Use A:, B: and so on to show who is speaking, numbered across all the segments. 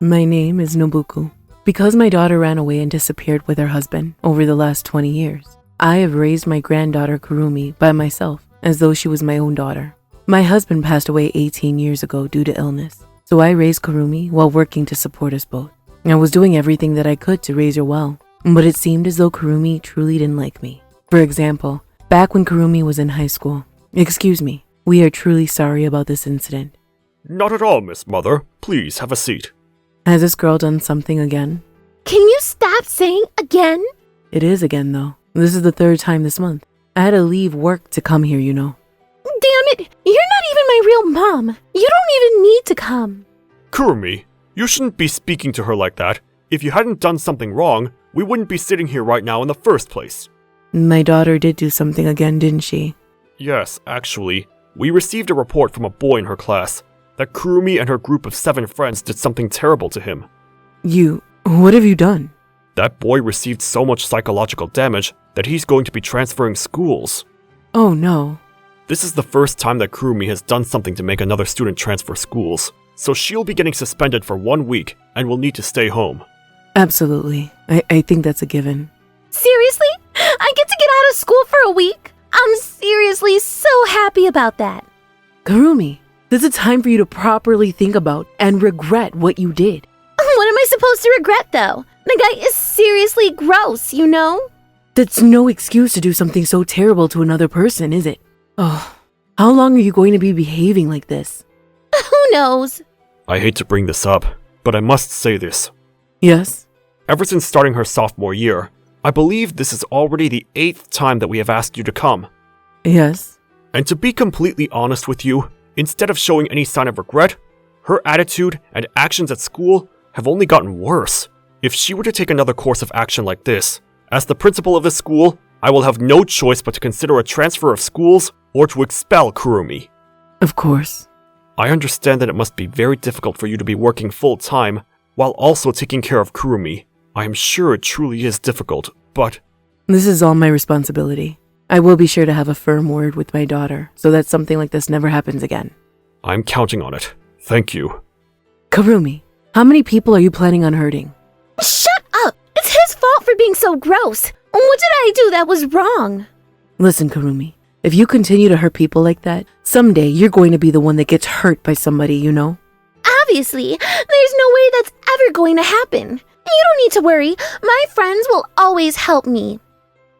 A: My name is Nobuku. Because my daughter ran away and disappeared with her husband over the last 20 years, I have raised my granddaughter Karumi by myself as though she was my own daughter. My husband passed away 18 years ago due to illness, so I raised Karumi while working to support us both. I was doing everything that I could to raise her well, but it seemed as though Karumi truly didn't like me. For example, back when Karumi was in high school, excuse me, we are truly sorry about this incident.
B: Not at all, Miss Mother. Please have a seat.
A: Has this girl done something again?
C: Can you stop saying again?
A: It is again though. This is the third time this month. I had to leave work to come here, you know.
C: Damn it, you're not even my real mom. You don't even need to come.
B: Karumi, you shouldn't be speaking to her like that. If you hadn't done something wrong, we wouldn't be sitting here right now in the first place.
A: My daughter did do something again, didn't she?
B: Yes, actually. We received a report from a boy in her class that Karumi and her group of 7 friends did something terrible to him.
A: What have you done?
B: That boy received so much psychological damage that he's going to be transferring schools.
A: Oh no.
B: This is the first time that Karumi has done something to make another student transfer schools, so she'll be getting suspended for 1 week and will need to stay home.
A: Absolutely. I think that's a given.
C: Seriously? I get to get out of school for a week? I'm seriously so happy about that.
A: Karumi, this is a time for you to properly think about and regret what you did.
C: What am I supposed to regret, though? The guy is seriously gross, you know?
A: That's no excuse to do something so terrible to another person, is it? Oh, how long are you going to be behaving like this?
C: Who knows?
B: I hate to bring this up, but I must say this.
A: Yes?
B: Ever since starting her sophomore year, I believe this is already the 8th time that we have asked you to come.
A: Yes.
B: And to be completely honest with you, instead of showing any sign of regret, her attitude and actions at school have only gotten worse. If she were to take another course of action like this, as the principal of this school, I will have no choice but to consider a transfer of schools or to expel Karumi.
A: Of course.
B: I understand that it must be very difficult for you to be working full-time while also taking care of Karumi. I am sure it truly is difficult, but...
A: This is all my responsibility. I will be sure to have a firm word with my daughter so that something like this never happens again.
B: I'm counting on it. Thank you.
A: Karumi, how many people are you planning on hurting?
C: Shut up! It's his fault for being so gross. What did I do that was wrong?
A: Listen, Karumi, if you continue to hurt people like that, someday you're going to be the one that gets hurt by somebody, you know?
C: Obviously, there's no way that's ever going to happen. You don't need to worry. My friends will always help me.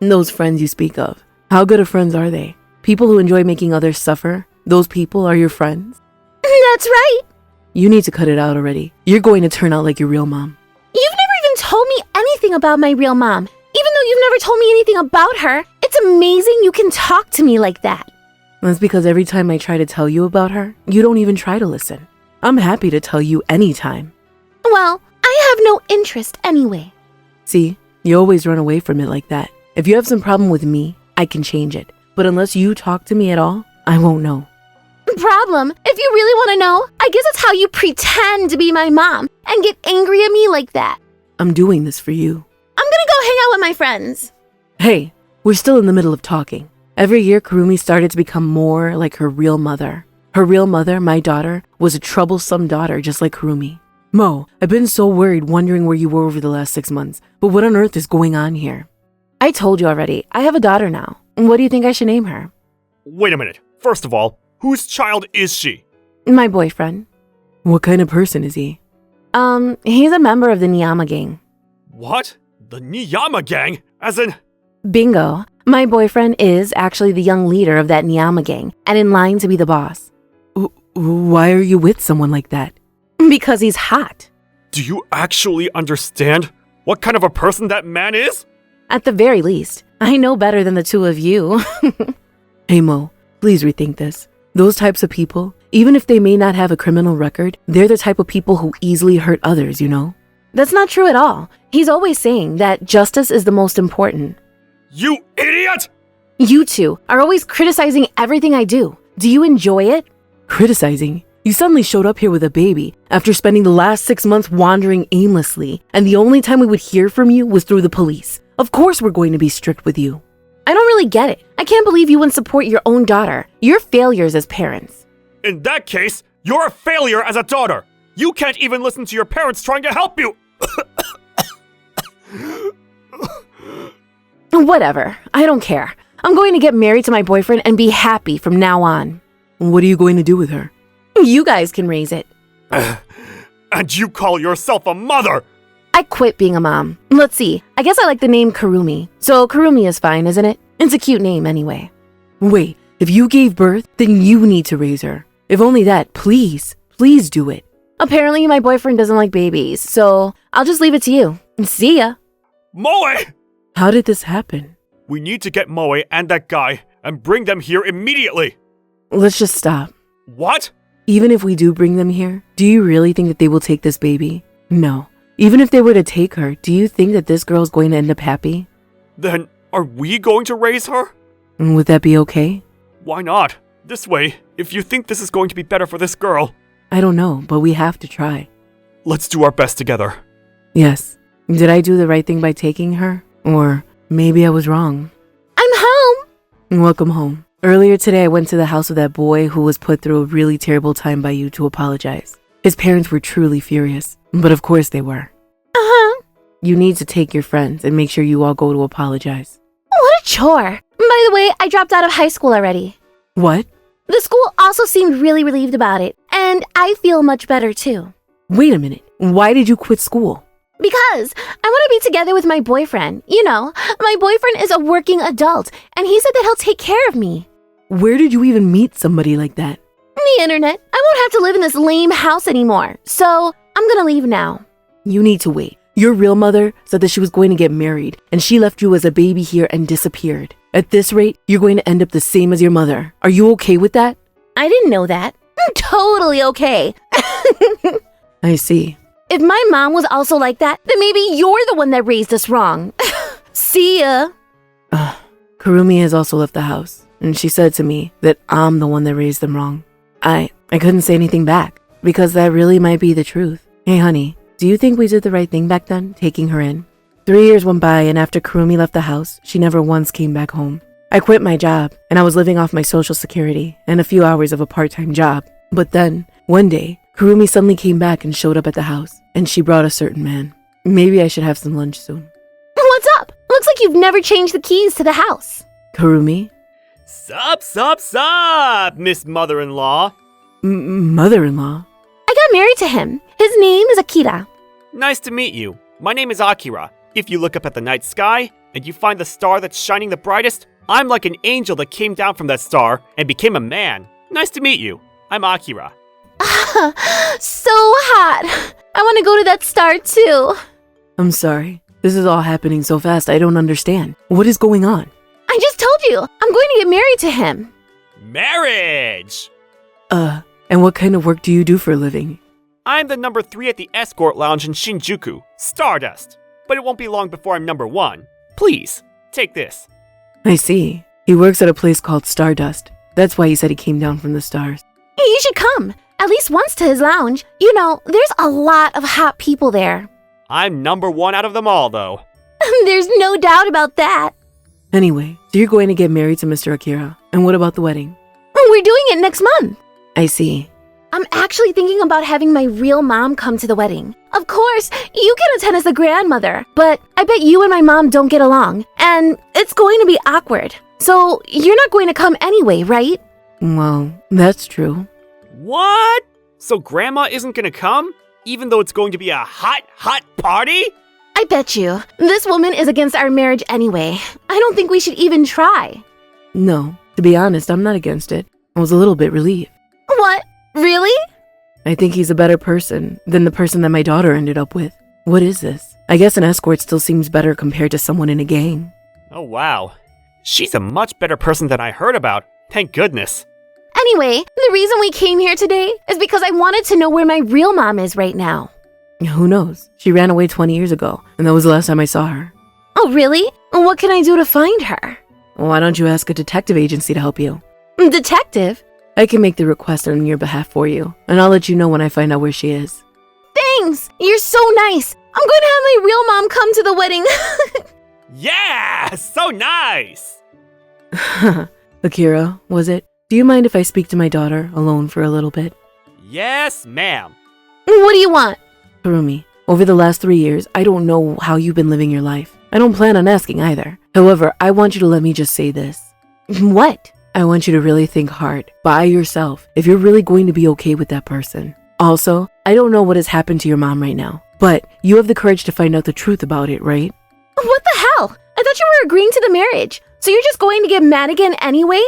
A: Those friends you speak of, how good of friends are they? People who enjoy making others suffer? Those people are your friends?
C: That's right.
A: You need to cut it out already. You're going to turn out like your real mom.
C: You've never even told me anything about my real mom. Even though you've never told me anything about her, it's amazing you can talk to me like that.
A: That's because every time I try to tell you about her, you don't even try to listen. I'm happy to tell you anytime.
C: Well, I have no interest anyway.
A: See, you always run away from it like that. If you have some problem with me, I can change it. But unless you talk to me at all, I won't know.
C: Problem? If you really want to know, I guess it's how you pretend to be my mom and get angry at me like that.
A: I'm doing this for you.
C: I'm gonna go hang out with my friends.
A: Hey, we're still in the middle of talking. Every year, Karumi started to become more like her real mother. Her real mother, my daughter, was a troublesome daughter just like Karumi. Mo, I've been so worried wondering where you were over the last 6 months, but what on earth is going on here? I told you already, I have a daughter now. What do you think I should name her?
B: Wait a minute. First of all, whose child is she?
A: My boyfriend. What kind of person is he? He's a member of the Niyama gang.
B: What? The Niyama gang? As in...
A: Bingo. My boyfriend is actually the young leader of that Niyama gang and in line to be the boss. Why are you with someone like that? Because he's hot.
B: Do you actually understand what kind of a person that man is?
A: At the very least, I know better than the two of you. Hey Mo, please rethink this. Those types of people, even if they may not have a criminal record, they're the type of people who easily hurt others, you know? That's not true at all. He's always saying that justice is the most important.
B: You idiot!
A: You two are always criticizing everything I do. Do you enjoy it? Criticizing? You suddenly showed up here with a baby after spending the last 6 months wandering aimlessly, and the only time we would hear from you was through the police. Of course we're going to be strict with you. I don't really get it. I can't believe you wouldn't support your own daughter. You're failures as parents.
B: In that case, you're a failure as a daughter. You can't even listen to your parents trying to help you!
A: Whatever. I don't care. I'm going to get married to my boyfriend and be happy from now on. What are you going to do with her? You guys can raise it.
B: And you call yourself a mother!
A: I quit being a mom. Let's see. I guess I like the name Karumi. So Karumi is fine, isn't it? It's a cute name anyway. Wait, if you gave birth, then you need to raise her. If only that, please do it. Apparently my boyfriend doesn't like babies, so I'll just leave it to you. See ya.
B: Moe!
A: How did this happen?
B: We need to get Moe and that guy and bring them here immediately!
A: Let's just stop.
B: What?
A: Even if we do bring them here, do you really think that they will take this baby? No. Even if they were to take her, do you think that this girl's going to end up happy?
B: Then, are we going to raise her?
A: Would that be okay?
B: Why not? This way, if you think this is going to be better for this girl.
A: I don't know, but we have to try.
B: Let's do our best together.
A: Yes. Did I do the right thing by taking her? Or maybe I was wrong.
C: I'm home!
A: Welcome home. Earlier today, I went to the house of that boy who was put through a really terrible time by you to apologize. His parents were truly furious, but of course they were.
C: Uh-huh.
A: You need to take your friends and make sure you all go to apologize.
C: What a chore. By the way, I dropped out of high school already.
A: What?
C: The school also seemed really relieved about it, and I feel much better too.
A: Wait a minute. Why did you quit school?
C: Because I want to be together with my boyfriend. You know, my boyfriend is a working adult, and he said that he'll take care of me.
A: Where did you even meet somebody like that?
C: The internet. I won't have to live in this lame house anymore, so I'm gonna leave now.
A: You need to wait. Your real mother said that she was going to get married, and she left you as a baby here and disappeared. At this rate, you're going to end up the same as your mother. Are you okay with that?
C: I didn't know that. I'm totally okay.
A: I see.
C: If my mom was also like that, then maybe you're the one that raised us wrong. See ya.
A: Karumi has also left the house, and she said to me that I'm the one that raised them wrong. I couldn't say anything back, because that really might be the truth. Hey honey, do you think we did the right thing back then, taking her in? 3 years went by, and after Karumi left the house, she never once came back home. I quit my job, and I was living off my social security and a few hours of a part-time job. But then, one day, Karumi suddenly came back and showed up at the house, and she brought a certain man. Maybe I should have some lunch soon.
C: What's up? Looks like you've never changed the keys to the house.
A: Karumi?
B: Sup, Miss Mother-in-Law.
A: Mother-in-law?
C: I got married to him. His name is Akira.
B: Nice to meet you. My name is Akira. If you look up at the night sky, and you find the star that's shining the brightest, I'm like an angel that came down from that star and became a man. Nice to meet you. I'm Akira.
C: So hot. I want to go to that star too.
A: I'm sorry. This is all happening so fast, I don't understand. What is going on?
C: I just told you, I'm going to get married to him.
B: Marriage!
A: And what kind of work do you do for a living?
B: I'm the number 3 at the escort lounge in Shinjuku, Stardust. But it won't be long before I'm number 1. Please, take this.
A: I see. He works at a place called Stardust. That's why he said he came down from the stars.
C: You should come, at least once to his lounge. You know, there's a lot of hot people there.
B: I'm number 1 out of them all, though.
C: There's no doubt about that.
A: Anyway, so you're going to get married to Mr. Akira. And what about the wedding?
C: We're doing it next month.
A: I see.
C: I'm actually thinking about having my real mom come to the wedding. Of course, you can attend as the grandmother, but I bet you and my mom don't get along, and it's going to be awkward. So you're not going to come anyway, right?
A: Well, that's true.
B: What? So Grandma isn't gonna come? Even though it's going to be a hot party?
C: I bet you. This woman is against our marriage anyway. I don't think we should even try.
A: No, to be honest, I'm not against it. I was a little bit relieved.
C: What? Really?
A: I think he's a better person than the person that my daughter ended up with. What is this? I guess an escort still seems better compared to someone in a gang.
B: Oh wow. She's a much better person than I heard about. Thank goodness.
C: Anyway, the reason we came here today is because I wanted to know where my real mom is right now.
A: Who knows? She ran away 20 years ago, and that was the last time I saw her.
C: Oh, really? What can I do to find her?
A: Why don't you ask a detective agency to help you?
C: Detective?
A: I can make the request on your behalf for you, and I'll let you know when I find out where she is.
C: Thanks! You're so nice! I'm going to have my real mom come to the wedding.
B: Yeah! So nice!
A: Akira, was it? Do you mind if I speak to my daughter alone for a little bit?
B: Yes, ma'am.
C: What do you want?
A: Karumi, over the last 3 years, I don't know how you've been living your life. I don't plan on asking either. However, I want you to let me just say this.
C: What?
A: I want you to really think hard, by yourself, if you're really going to be okay with that person. Also, I don't know what has happened to your mom right now, but you have the courage to find out the truth about it, right?
C: What the hell? I thought you were agreeing to the marriage. So you're just going to get mad again anyway?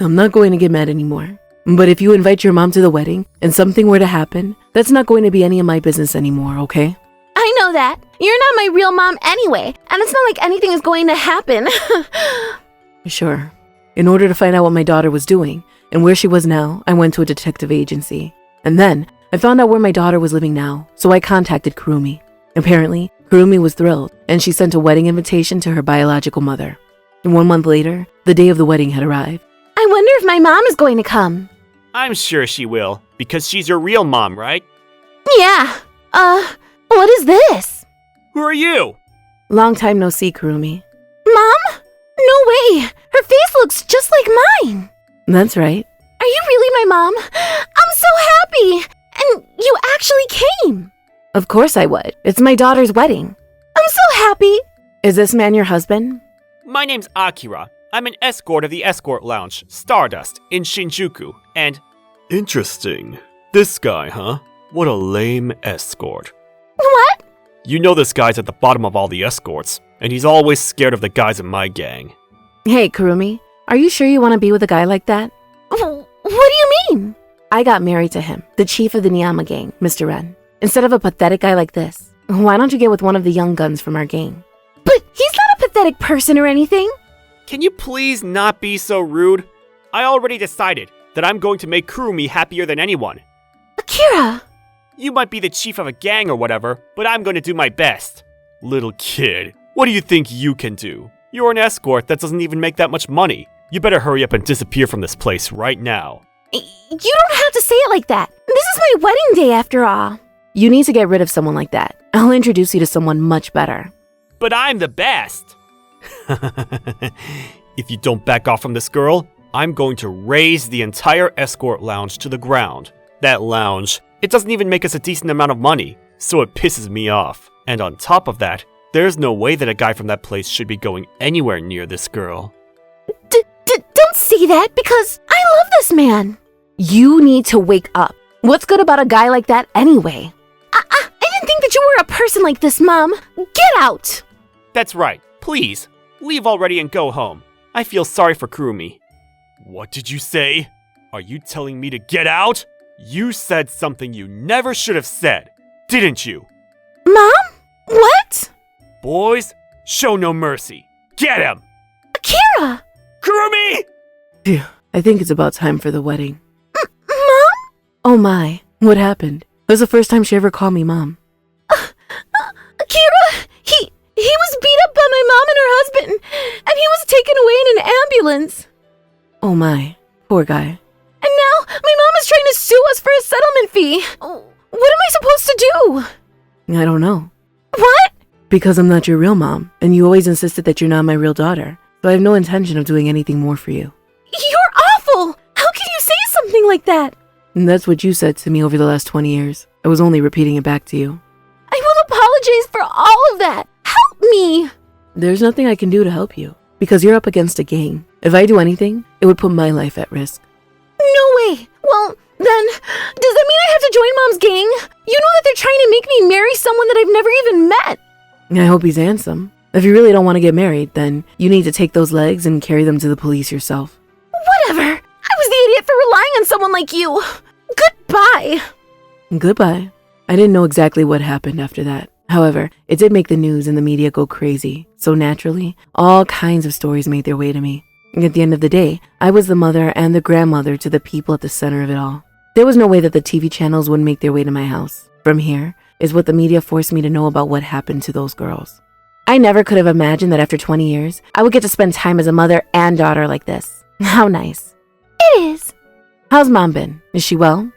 A: I'm not going to get mad anymore. But if you invite your mom to the wedding and something were to happen, that's not going to be any of my business anymore, okay?
C: I know that. You're not my real mom anyway, and it's not like anything is going to happen.
A: Sure. In order to find out what my daughter was doing and where she was now, I went to a detective agency. And then I found out where my daughter was living now, so I contacted Karumi. Apparently, Karumi was thrilled, and she sent a wedding invitation to her biological mother. And 1 month later, the day of the wedding had arrived.
C: I wonder if my mom is going to come.
B: I'm sure she will, because she's your real mom, right?
C: Yeah. What is this?
B: Who are you?
A: Long time no see, Karumi.
C: Mom? No way. Her face looks just like mine.
A: That's right.
C: Are you really my mom? I'm so happy. And you actually came.
A: Of course I would. It's my daughter's wedding.
C: I'm so happy.
A: Is this man your husband?
B: My name's Akira. I'm an escort of the escort lounge, Stardust, in Shinjuku, and... Interesting. This guy, huh? What a lame escort.
C: What?
B: You know this guy's at the bottom of all the escorts, and he's always scared of the guys in my gang.
A: Hey, Karumi, are you sure you want to be with a guy like that?
C: What do you mean?
A: I got married to him, the chief of the Niyama gang, Mr. Ren. Instead of a pathetic guy like this, why don't you get with one of the young guns from our gang?
C: But he's not a pathetic person or anything.
B: Can you please not be so rude? I already decided that I'm going to make Karumi happier than anyone.
C: Akira!
B: You might be the chief of a gang or whatever, but I'm going to do my best. Little kid, what do you think you can do? You're an escort that doesn't even make that much money. You better hurry up and disappear from this place right now.
C: You don't have to say it like that. This is my wedding day after all.
A: You need to get rid of someone like that. I'll introduce you to someone much better.
B: But I'm the best! If you don't back off from this girl, I'm going to raise the entire escort lounge to the ground. That lounge, it doesn't even make us a decent amount of money, so it pisses me off. And on top of that, there's no way that a guy from that place should be going anywhere near this girl.
C: Don't say that, because I love this man.
A: You need to wake up. What's good about a guy like that anyway?
C: I didn't think that you were a person like this, Mom. Get out!
B: That's right. Please, leave already and go home. I feel sorry for Karumi. What did you say? Are you telling me to get out? You said something you never should have said, didn't you?
C: Mom? What?
B: Boys, show no mercy. Get him!
C: Akira!
B: Karumi!
A: Phew, I think it's about time for the wedding.
C: Mom?
A: Oh my, what happened? It was the first time she ever called me Mom.
C: Akira! He was beat up by my mom and her husband, and he was taken away in an ambulance.
A: Oh my, poor guy.
C: And now my mom is trying to sue us for a settlement fee. What am I supposed to do?
A: I don't know.
C: What?
A: Because I'm not your real mom, and you always insisted that you're not my real daughter, so I have no intention of doing anything more for you.
C: You're awful! How can you say something like that?
A: And that's what you said to me over the last 20 years. I was only repeating it back to you.
C: I will apologize for all of that. Help me!
A: There's nothing I can do to help you, because you're up against a gang. If I do anything, it would put my life at risk.
C: No way! Well, then, does that mean I have to join Mom's gang? You know that they're trying to make me marry someone that I've never even met.
A: I hope he's handsome. If you really don't want to get married, then you need to take those legs and carry them to the police yourself.
C: Whatever! I was the idiot for relying on someone like you. Goodbye!
A: Goodbye. I didn't know exactly what happened after that. However, it did make the news and the media go crazy. So naturally, all kinds of stories made their way to me. At the end of the day, I was the mother and the grandmother to the people at the center of it all. There was no way that the TV channels wouldn't make their way to my house. From here is what the media forced me to know about what happened to those girls. I never could have imagined that after 20 years, I would get to spend time as a mother and daughter like this. How nice.
C: It is.
A: How's Mom been? Is she well?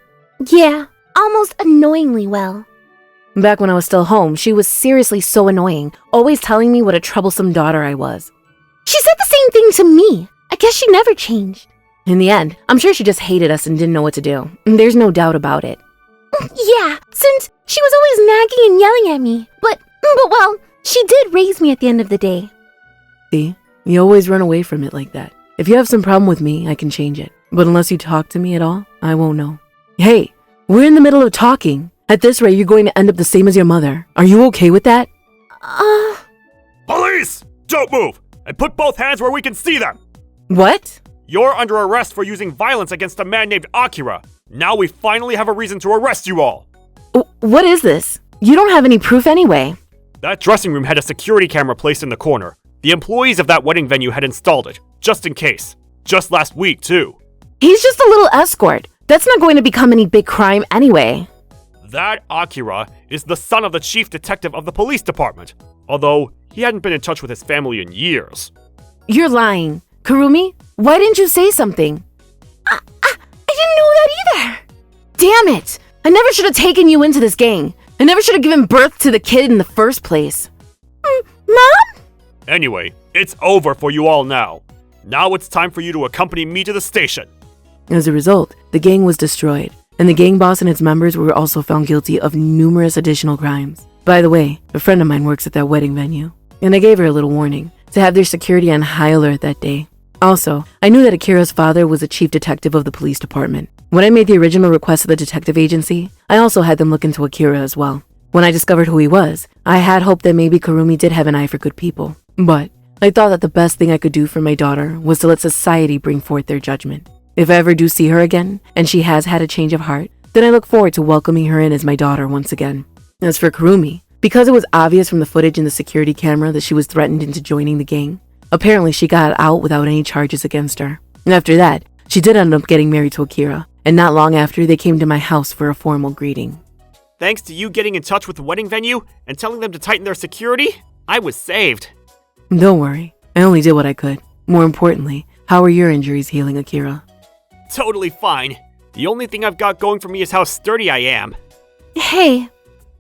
C: Yeah, almost annoyingly well.
A: Back when I was still home, she was seriously so annoying, always telling me what a troublesome daughter I was.
C: She said the same thing to me. I guess she never changed.
A: In the end, I'm sure she just hated us and didn't know what to do. There's no doubt about it.
C: Yeah, since she was always nagging and yelling at me. But well, she did raise me at the end of the day.
A: See, you always run away from it like that. If you have some problem with me, I can change it. But unless you talk to me at all, I won't know. Hey, we're in the middle of talking. At this rate, you're going to end up the same as your mother. Are you okay with that?
B: Police! Don't move! And put both hands where we can see them!
A: What?
B: You're under arrest for using violence against a man named Akira. Now we finally have a reason to arrest you all.
A: What is this? You don't have any proof anyway.
B: That dressing room had a security camera placed in the corner. The employees of that wedding venue had installed it, just in case. Just last week, too.
A: He's just a little escort. That's not going to become any big crime anyway.
B: That Akira is the son of the chief detective of the police department, although he hadn't been in touch with his family in years.
A: You're lying. Karumi, why didn't you say something?
C: I didn't know that either.
A: Damn it! I never should have taken you into this gang. I never should have given birth to the kid in the first place.
C: Mom?
B: Anyway, it's over for you all now. Now it's time for you to accompany me to the station.
A: As a result, the gang was destroyed, and the gang boss and its members were also found guilty of numerous additional crimes. By the way, a friend of mine works at that wedding venue, and I gave her a little warning to have their security on high alert that day. Also, I knew that Akira's father was a chief detective of the police department. When I made the original request to the detective agency, I also had them look into Akira as well. When I discovered who he was, I had hoped that maybe Karumi did have an eye for good people. But I thought that the best thing I could do for my daughter was to let society bring forth their judgment. If I ever do see her again, and she has had a change of heart, then I look forward to welcoming her in as my daughter once again. As for Karumi, because it was obvious from the footage in the security camera that she was threatened into joining the gang, apparently she got out without any charges against her. And after that, she did end up getting married to Akira, and not long after they came to my house for a formal greeting.
B: Thanks to you getting in touch with the wedding venue and telling them to tighten their security, I was saved.
A: Don't worry, I only did what I could. More importantly, how are your injuries healing, Akira?
B: Totally fine. The only thing I've got going for me is how sturdy I am.
C: Hey.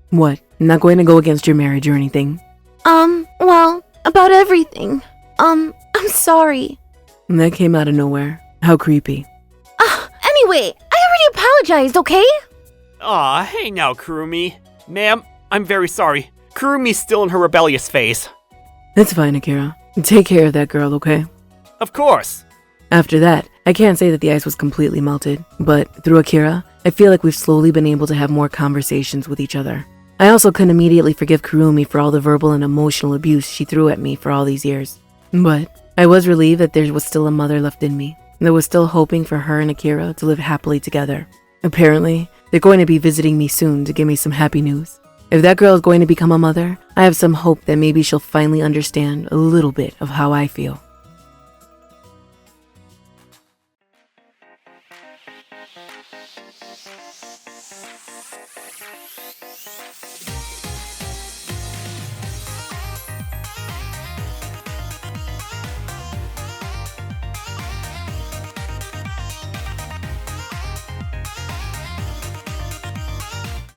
A: What? I'm not going to go against your marriage or anything?
C: Well, about everything. I'm sorry.
A: That came out of nowhere. How creepy.
C: Anyway, I already apologized, okay?
B: Aw, hey now, Karumi. Ma'am, I'm very sorry. Kurumi's still in her rebellious phase.
A: It's fine, Akira. Take care of that girl, okay?
B: Of course.
A: After that, I can't say that the ice was completely melted, but through Akira, I feel like we've slowly been able to have more conversations with each other. I also couldn't immediately forgive Karumi for all the verbal and emotional abuse she threw at me for all these years. But I was relieved that there was still a mother left in me, that was still hoping for her and Akira to live happily together. Apparently, they're going to be visiting me soon to give me some happy news. If that girl is going to become a mother, I have some hope that maybe she'll finally understand a little bit of how I feel.